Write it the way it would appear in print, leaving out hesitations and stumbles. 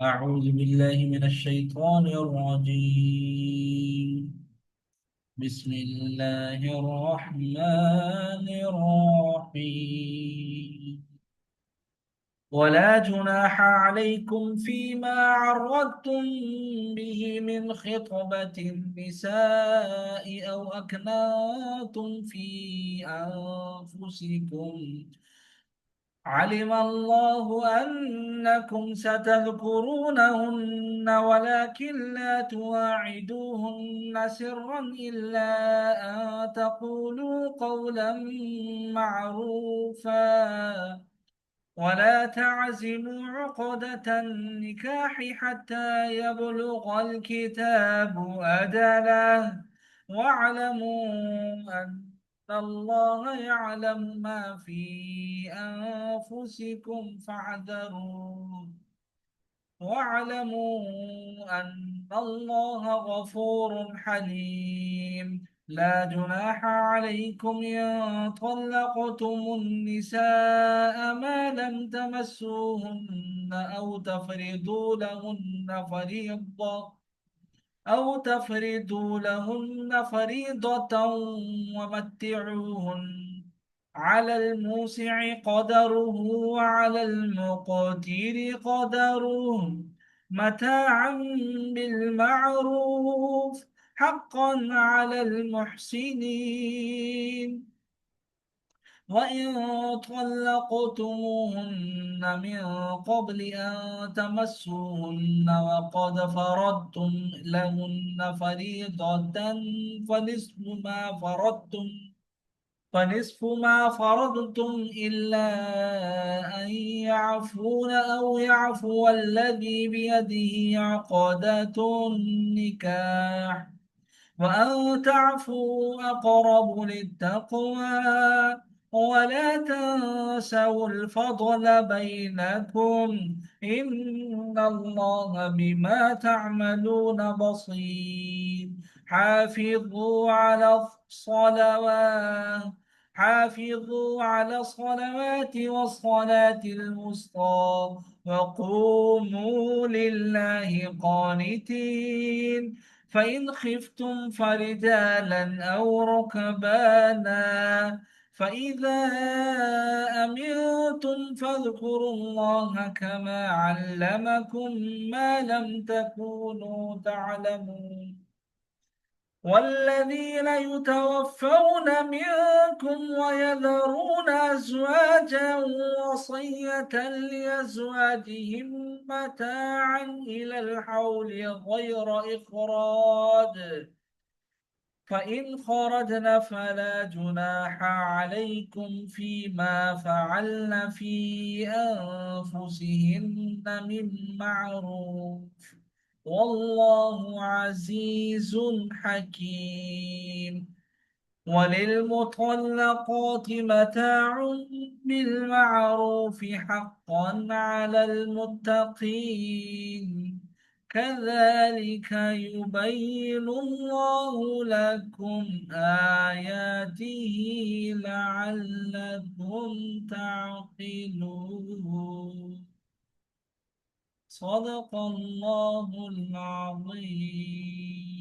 أعوذ بالله من الشيطان الرجيم. بسم الله الرحمن الرحيم. ولا جناح عليكم فيما عرضتم به من خطبة النساء أو أكننتم في أنفسكم. علم الله أنكم ستذكرونهن ولكن لا تواعدوهن سرا إلا أن تقولوا قولا معروفا. ولا تعزموا عقدة النكاح حتى يبلغ الكتاب أجله. واعلموا أن الله يعلم ما في أنفسكم فاحذروه. واعلموا أن الله غفور حليم. لا جناح عليكم إن طلقتم النساء ما لم تمسوهن أو تفرضوا لهن فريضة. ومتعوهن على الموسع قدره وعلى المقتر قدره متاعا بالمعروف حقا على المحسنين. وإن طلقتموهن من قبل أن تمسوهن وقد فرضتم لهن فريضة فنصف ما فرضتم فنصف ما فرضتم إلا أن يعفون أو يعفو الذي بيده عقدة النكاح وأن تعفوا أقرب للتقوى. ولا تنسوا الفضل بينكم إن الله بما تعملون بصير. حافظوا على الصلوات حافظوا على الصلوات والصلاة الوسطى وقوموا لله قانتين. فإن خفتم فرجالا أو ركبانا فإذا أمنتم فاذكروا الله كما علمكم ما لم تكونوا تعلمون. والذين يتوفون منكم ويذرون أزواجا وصية لأزواجهم متاعا إلى الحول غير إخراج. فإن خرجن فلا جناح عليكم فيما فعلن في أنفسهن من معروف. والله عزيز حكيم. وللمطلقات متاع بالمعروف حقا على المتقين. كذلك يبين الله لكم آياته لعلكم تعقلون. صدق الله العظيم.